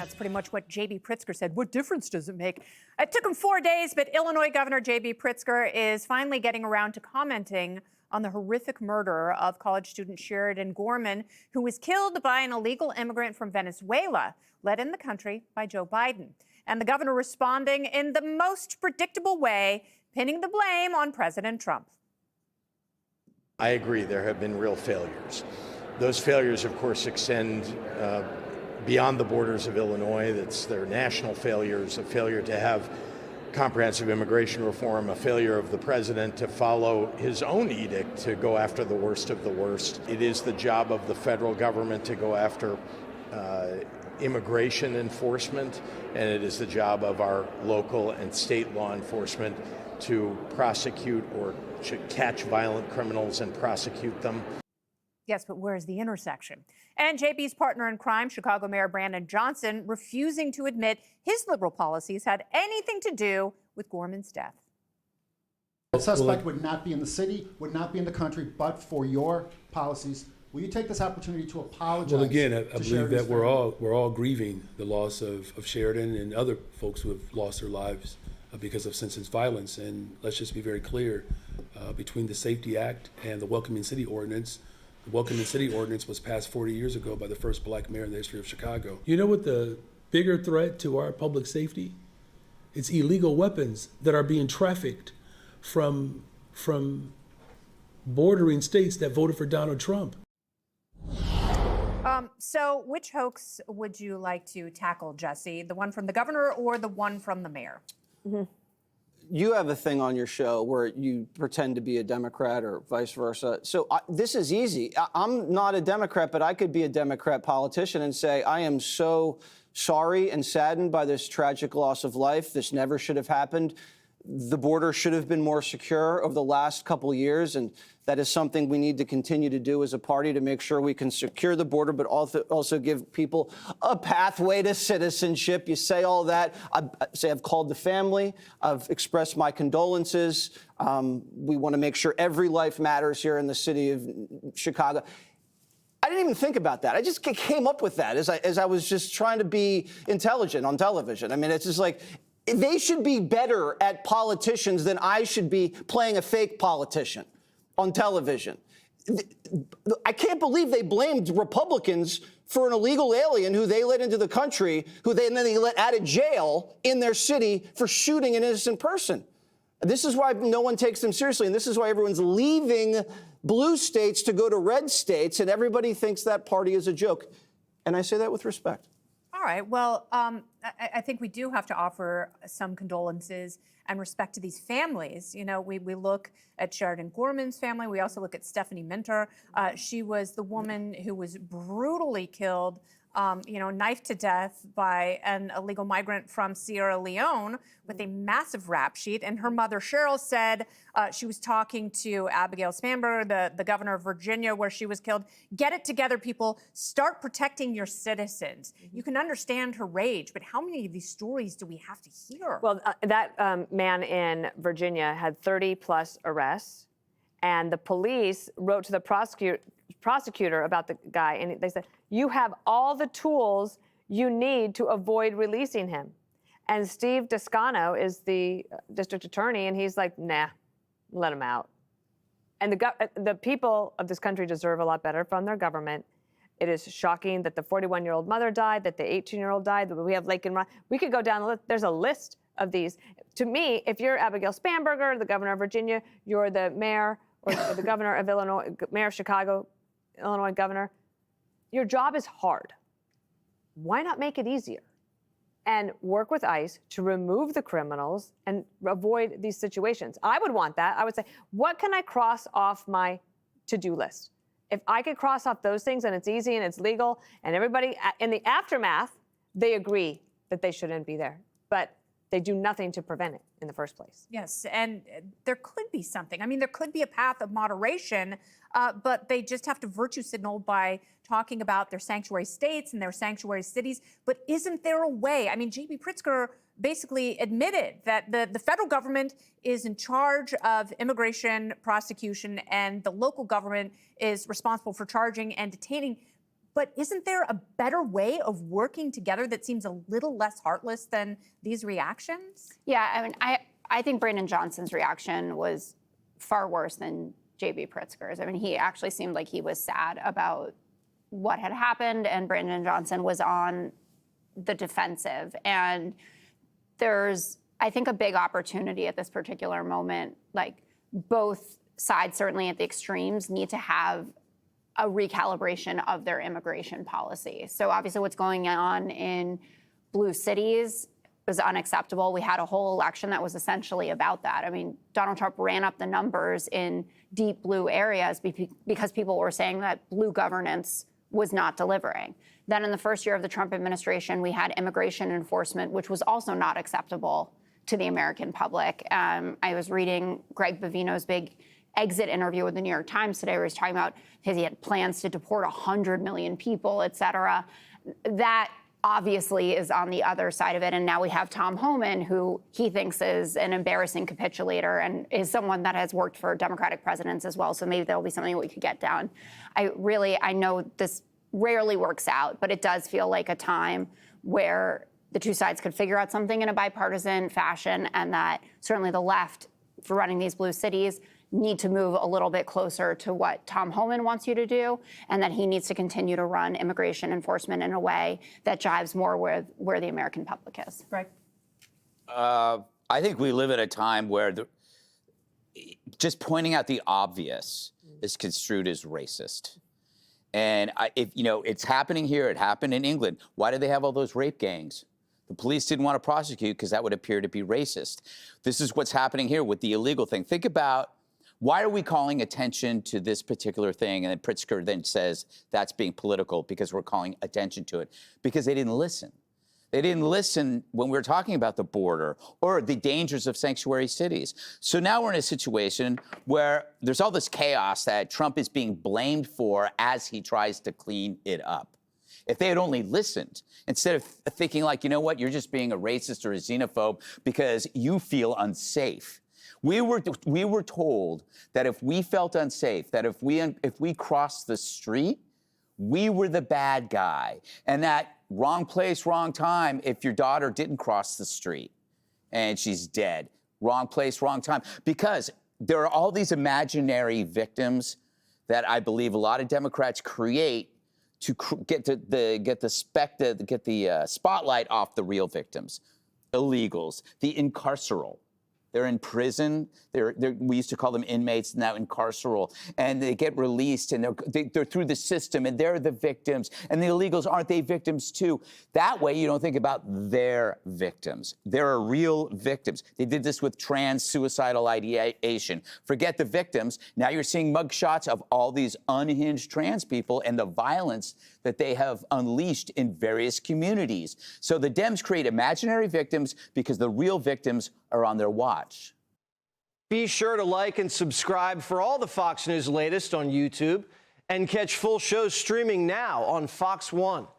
That's pretty much what J.B. Pritzker said. What difference does it make? It took him 4 days, but Illinois Governor J.B. Pritzker is finally getting around to commenting on the horrific murder of college student Sheridan Gorman, who was killed by an illegal immigrant from Venezuela, led in the country by Joe Biden. And the governor responding in the most predictable way, pinning the blame on President Trump. I agree, there have been real failures. Those failures, of course, extend beyond the borders of Illinois. That's their national failures, a failure to have comprehensive immigration reform, a failure of the president to follow his own edict to go after the worst of the worst. It is the job of the federal government to go after immigration enforcement, and it is the job of our local and state law enforcement to prosecute or to catch violent criminals and prosecute them. Yes, but where's the intersection? And JB's partner in crime, Chicago Mayor Brandon Johnson, refusing to admit his liberal policies had anything to do with Gorman's death. The suspect would not be in the city, would not be in the country, but for your policies. Will you take this opportunity to apologize? Well, again, I believe that we're all grieving the loss of Sheridan and other folks who have lost their lives because of senseless violence. And let's just be very clear, between the Safety Act and the Welcoming City Ordinance, the Welcoming City Ordinance was passed 40 years ago by the first black mayor in the history of Chicago. You know what the bigger threat to our public safety? It's illegal weapons that are being trafficked from bordering states that voted for Donald Trump. So which hoax would you like to tackle, Jesse? The one from the governor or the one from the mayor? Mm-hmm. You have a thing on your show where you pretend to be a Democrat or vice versa. So this is easy. I'm not a Democrat, but I could be a Democrat politician and say, I am so sorry and saddened by this tragic loss of life. This never should have happened. The border should have been more secure over the last couple of years, and that is something we need to continue to do as a party to make sure we can secure the border, but also give people a pathway to citizenship. You say all that. I've called the family. I've expressed my condolences. We want to make sure every life matters here in the city of Chicago. I didn't even think about that. I just came up with that as I was just trying to be intelligent on television. I mean, it's just like, they should be better at politicians than I should be playing a fake politician on television. I can't believe they blamed Republicans for an illegal alien who they let into the country, and then they let out of jail in their city for shooting an innocent person. This is why no one takes them seriously, and this is why everyone's leaving blue states to go to red states, and everybody thinks that party is a joke. And I say that with respect. All right. Well, I think we do have to offer some condolences and respect to these families. You know, we look at Sheridan Gorman's family. We also look at Stephanie Minter. She was the woman who was brutally killed, knifed to death by an illegal migrant from Sierra Leone with a massive rap sheet. And her mother, Cheryl, said she was talking to Abigail Spanberger, the governor of Virginia, where she was killed. Get it together, people. Start protecting your citizens. Mm-hmm. You can understand her rage, but how many of these stories do we have to hear? Well, that man in Virginia had 30-plus arrests, and the police wrote to the prosecutor about the guy, and they said, you have all the tools you need to avoid releasing him. And Steve Descano is the district attorney, and he's like, nah, let him out. And the people of this country deserve a lot better from their government. It is shocking that the 41-year-old mother died, that the 18-year-old died, that we have Lake and Ryan. We could go down the list. There's a list of these. To me, if you're Abigail Spanberger, the governor of Virginia, you're the mayor or the governor of Illinois, mayor of Chicago, Illinois governor, your job is hard. Why not make it easier and work with ICE to remove the criminals and avoid these situations? I would want that. I would say, what can I cross off my to-do list? If I could cross off those things and it's easy and it's legal and everybody in the aftermath, they agree that they shouldn't be there, but they do nothing to prevent it in the first place. Yes, and there could be something. I mean, there could be a path of moderation, but they just have to virtue signal by talking about their sanctuary states and their sanctuary cities. But isn't there a way? I mean, J.B. Pritzker basically admitted that the federal government is in charge of immigration prosecution and the local government is responsible for charging and detaining. But isn't there a better way of working together that seems a little less heartless than these reactions? Yeah, I mean, I think Brandon Johnson's reaction was far worse than J.B. Pritzker's. I mean, he actually seemed like he was sad about what had happened, and Brandon Johnson was on the defensive. And there's, I think, a big opportunity at this particular moment. Like, both sides, certainly at the extremes, need to have a recalibration of their immigration policy. So obviously what's going on in blue cities is unacceptable. We had a whole election that was essentially about that. I mean, Donald Trump ran up the numbers in deep blue areas because people were saying that blue governance was not delivering. Then in the first year of the Trump administration, we had immigration enforcement, which was also not acceptable to the American public. I was reading Greg Bovino's big exit interview with the New York Times today, where he's talking about he had plans to deport 100 million people, et cetera. That obviously is on the other side of it. And now we have Tom Homan, who he thinks is an embarrassing capitulator and is someone that has worked for Democratic presidents as well. So maybe there'll be something we could get down. I know this rarely works out, but it does feel like a time where the two sides could figure out something in a bipartisan fashion, and that certainly the left, for running these blue cities, need to move a little bit closer to what Tom Homan wants you to do, and that he needs to continue to run immigration enforcement in a way that jives more with where the American public is. Right. I think we live at a time where just pointing out the obvious is construed as racist. And it's happening here, it happened in England. Why did they have all those rape gangs? The police didn't want to prosecute because that would appear to be racist. This is what's happening here with the illegal thing. Think about, why are we calling attention to this particular thing? And then Pritzker then says that's being political because we're calling attention to it. Because they didn't listen. They didn't listen when we were talking about the border or the dangers of sanctuary cities. So now we're in a situation where there's all this chaos that Trump is being blamed for as he tries to clean it up. If they had only listened, instead of thinking like, you know what, you're just being a racist or a xenophobe because you feel unsafe. We were told that if we felt unsafe, that if we crossed the street, we were the bad guy. And that wrong place, wrong time if your daughter didn't cross the street and she's dead. Wrong place, wrong time. Because there are all these imaginary victims that I believe a lot of Democrats create to get the spotlight off the real victims, illegals, the incarceral. They're in prison. We used to call them inmates, now incarceral. And they get released, and they're through the system, and they're the victims. And the illegals, aren't they victims too? That way, you don't think about their victims. There are real victims. They did this with trans suicidal ideation. Forget the victims. Now you're seeing mugshots of all these unhinged trans people and the violence that they have unleashed in various communities. So the Dems create imaginary victims because the real victims are on their watch. Be sure to like and subscribe for all the Fox News latest on YouTube, and catch full shows streaming now on Fox One.